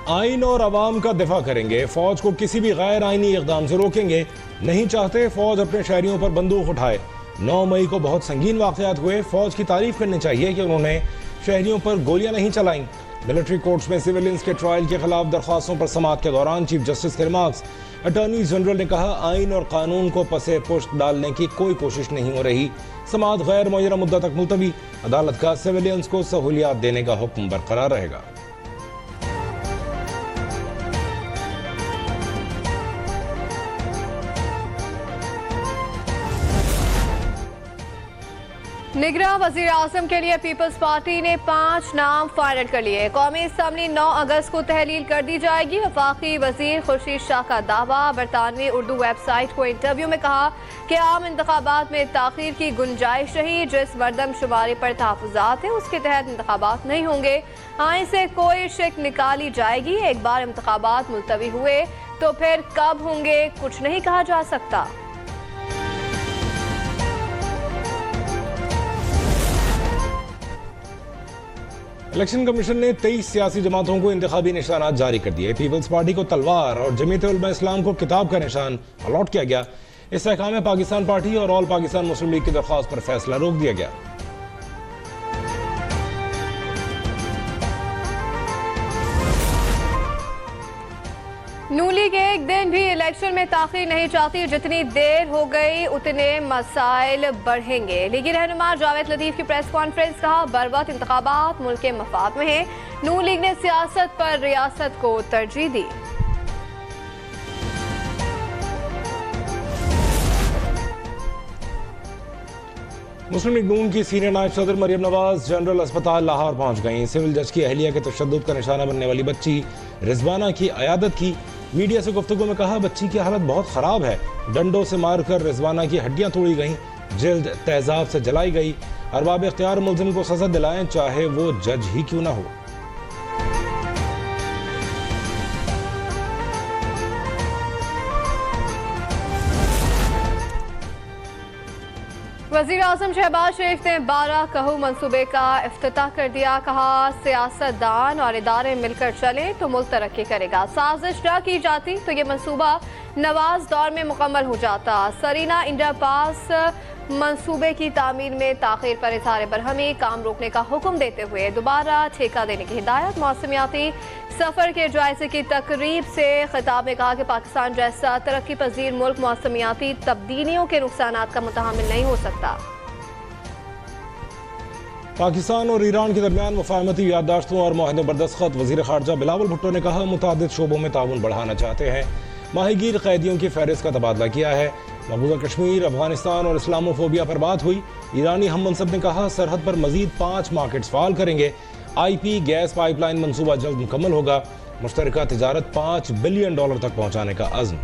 आइन और अवाम का दिफा करेंगे, फौज को किसी भी गैर आइनी इकदाम से रोकेंगे। नहीं चाहते फौज अपने शहरियों पर बंदूक उठाए। 9 मई को बहुत संगीन वाकयात हुए, फौज की तारीफ करनी चाहिए कि उन्होंने शहरियों पर गोलियां नहीं चलाई। मिलिट्री कोर्ट्स में सिविलियंस के ट्रायल के खिलाफ दरख्वास्तों पर समाअत के दौरान चीफ जस्टिस के रिमार्क्स। अटॉर्नी जनरल ने कहा, आइन और कानून को पसे पुश्त डालने की कोई कोशिश नहीं हो रही। समाअत गैर मुअय्यना मुद्दत तक मुलतवी। अदालत का सिविलियंस को सहूलियात देने का हुक्म बरकरार रहेगा। निगरां वजीर आजम के लिए पीपल्स पार्टी ने 5 नाम फाइनल कर लिए। कौमी असम्बली 9 अगस्त को तहलील कर दी जाएगी। वफाकी वजीर खुर्शीद शाह का दावा। बरतानवी उर्दू वेबसाइट को इंटरव्यू में कहा कि आम इंतखाबात में ताखीर की गुंजाइश रही। जिस मरदमशुमारी पर तहफुजात है उसके तहत इंतखाबात नहीं होंगे। आइन से कोई शिक निकाली जाएगी। एक बार इंतखाबात मुलतवी हुए तो फिर कब होंगे कुछ नहीं कहा जा सकता। इलेक्शन कमीशन ने 23 सियासी जमातों को इंतखाबी निशानात जारी कर दिए। पीपल्स पार्टी को तलवार और जमीयत उलमा इस्लाम को किताब का निशान अलॉट किया गया। इस्तेहकाम में पाकिस्तान पार्टी और ऑल पाकिस्तान मुस्लिम लीग की दरख्वास्त पर फैसला रोक दिया गया। नून लीग एक दिन भी इलेक्शन में ताखीर नहीं चाहती। जितनी देर हो गई उतने मसाइल बढ़ेंगे। लीगी रहनुमा जावेद लतीफ की प्रेस कॉन्फ्रेंस। कहा, बरवक्त इंतखाबात मुल्क के मफाद में है। नून लीग ने सियासत पर रियासत को तरजीह दी। मुस्लिम लीग नून की सीनियर नायब सदर मरियम नवाज जनरल अस्पताल लाहौर पहुंच गईं। सिविल जज की अहलिया के तशद्दुद का निशाना बनने वाली बच्ची रिजवाना की अयादत की। मीडिया से गुफ्तगू में कहा, बच्ची की हालत बहुत खराब है। डंडों से मारकर रिजवाना की हड्डियां तोड़ी गईं, जिल्द तेजाब से जलाई गई। अरबाब इख्तियार मुल्जिम को सजा दिलाएं, चाहे वो जज ही क्यों ना हो। वज़ीर आज़म शहबाज शरीफ ने 12 कहू मंसूबे का इफ्तिताह कर दिया। कहा, सियासतदान और इदारे मिलकर चले तो मुल्क तरक्की करेगा। साजिश न की जाती तो ये मंसूबा नवाज दौर में मुकम्मल हो जाता। सरीना इंडिया पास मंसूबे की तामीर में ताखीर पर इज़हार बरहमी। काम रोकने का हुक्म देते हुए दोबारा ठेका देने की हिदायत। मौसमियाती सफर के जायजे की तकरीब से खिताब में कहा कि पाकिस्तान जैसा तरक्की पजीर मुल्क मौसमियाती तब्दीलियों के नुकसानात का मुतहम्मिल नहीं हो सकता। पाकिस्तान और ईरान के दरमियान मुफाहमती याददाश्तों और मुआहदों पर दस्तखत। वज़ीर ख़ारजा बिलावल भुट्टो ने कहा, मुतादिद शोबों में ताउन बढ़ाना चाहते हैं। माहीगीर कैदियों की फहरिस्त का तबादला किया है। मकबूजा कश्मीर, अफगानिस्तान और इस्लामोफोबिया पर बात हुई। ईरानी हम मनसब ने कहा, सरहद पर मजीद 5 मार्केट्स फाल करेंगे। IP गैस पाइपलाइन मंसूबा जल्द मुकम्मल होगा। मुश्तरका तिजारत $5 बिलियन तक पहुंचाने का अज़्म।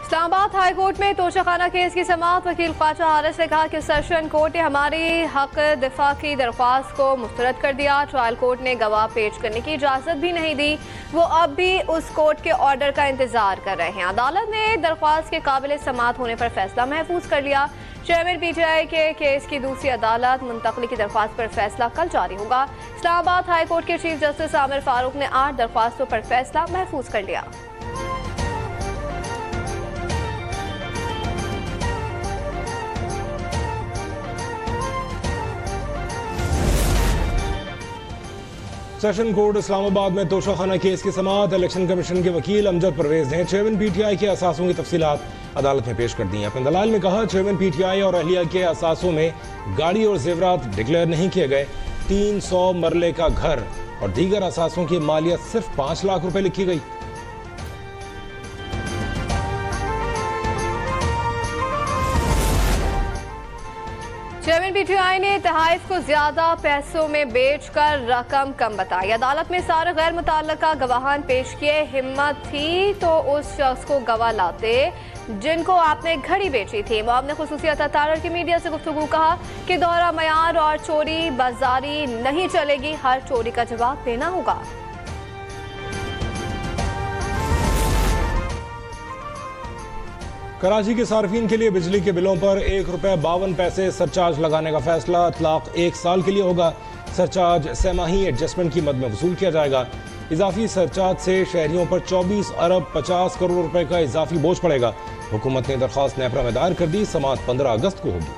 इस्लामाबाद हाई कोर्ट में तोशाखाना केस की समाअत। वकील ख्वाजा हारिस ने कहा कि सेशन कोर्ट ने हमारी हक दिफा की दरख्वास्त को मुस्तरद कर दिया। ट्रायल कोर्ट ने गवाह पेश करने की इजाज़त भी नहीं दी। वो अब भी उस कोर्ट के ऑर्डर का इंतजार कर रहे हैं। अदालत ने दरख्वास्त के काबिल समाअत होने पर फैसला महफूज कर लिया। चेयरमैन PTI के केस की दूसरी अदालत मुंतकली की दरख्वास्त पर फैसला कल जारी होगा। इस्लामाबाद हाई कोर्ट के चीफ जस्टिस आमिर फारूक ने 8 दरख्वास्तों पर फैसला महफूज कर लिया। सेशन कोर्ट इस्लामाबाद में तोशाखाना केस की समाअत। इलेक्शन कमीशन के वकील अमजद परवेज ने चेयरमैन PTI के असासों की तफसीलात अदालत में पेश कर दी। अपने दलाल में कहा, चेयरमैन PTI और अहलिया के असासों में गाड़ी और जेवरात डिक्लेयर नहीं किए गए। 300 मरले का घर और दीगर असासों की मालियत सिर्फ 5 लाख रुपए लिखी गई। चेयरमैन PTI ने तहाइफ को ज्यादा पैसों में बेचकर रकम कम बताई। अदालत में सारे गैर मुतल्लका गवाहान पेश किए। हिम्मत थी तो उस शख्स को गवाह लाते जिनको आपने घड़ी बेची थी। मुआवने खुसूसी अतातारर की मीडिया से गुफ्तगू। कहा कि दोहरा मयार और चोरी बाजारी नहीं चलेगी, हर चोरी का जवाब देना होगा। कराची के सार्फिन के लिए बिजली के बिलों पर ₹1.52 सरचार्ज लगाने का फैसला इतलाक 1 साल के लिए होगा। सरचार्ज सहमाही एडजस्टमेंट की मद में वसूल किया जाएगा। इजाफी सरचार्ज से शहरियों पर 24 अरब 50 करोड़ रुपए का इजाफी बोझ पड़ेगा। हुकूमत ने दरख्वास्त नेपरा में दायर कर दी। समाअत 15 अगस्त को होगी।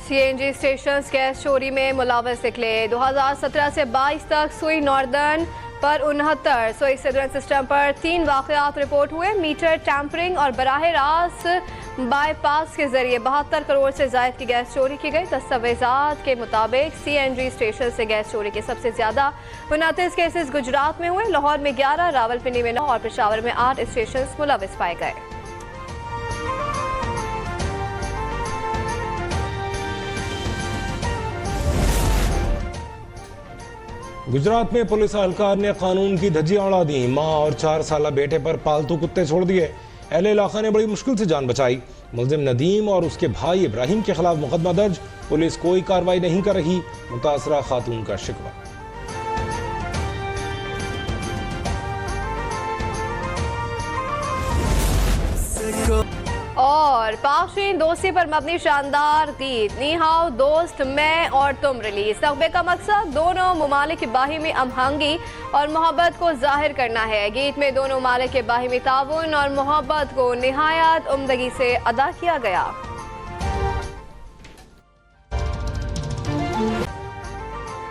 सीएनजी स्टेशन गैस चोरी में मुलविस निकले। 2017 से 22 तक सुई नॉर्दर्न पर 69, सुई सिदरन सिस्टम पर 3 वाकयात रिपोर्ट हुए। मीटर टैंपरिंग और बराह रास्त बाईपास के जरिए 72 करोड़ से जायद की गैस चोरी की गई। दस्तावेजात के मुताबिक सीएनजी स्टेशन से गैस चोरी के सबसे ज्यादा 29 केसेस गुजरात में हुए। लाहौर में 11, रावलपिंडी में 9 और पेशावर में 8 स्टेशन मुलविस पाए गए। गुजरात में पुलिस एहलकार ने कानून की धज्जियां उड़ा दी। मां और 4 साला बेटे पर पालतू कुत्ते छोड़ दिए। अहले इलाका ने बड़ी मुश्किल से जान बचाई। मुलजिम नदीम और उसके भाई इब्राहिम के खिलाफ मुकदमा दर्ज। पुलिस कोई कार्रवाई नहीं कर रही। मुतासरा खातून का शिकवा। और पाशीन दोस्ती पर मबनी शानदार गीत नी हाउ दोस्त मैं और तुम रिलीज। तकबे का मकसद दोनों ममालिक की बाहिमी हमआहंगी और मोहब्बत को जाहिर करना है। गीत में दोनों ममालिक के बाहिमी ताउन और मोहब्बत को निहायत उम्दगी से अदा किया गया।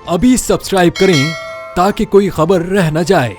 अभी सब्सक्राइब करें ताकि कोई खबर रह न जाए।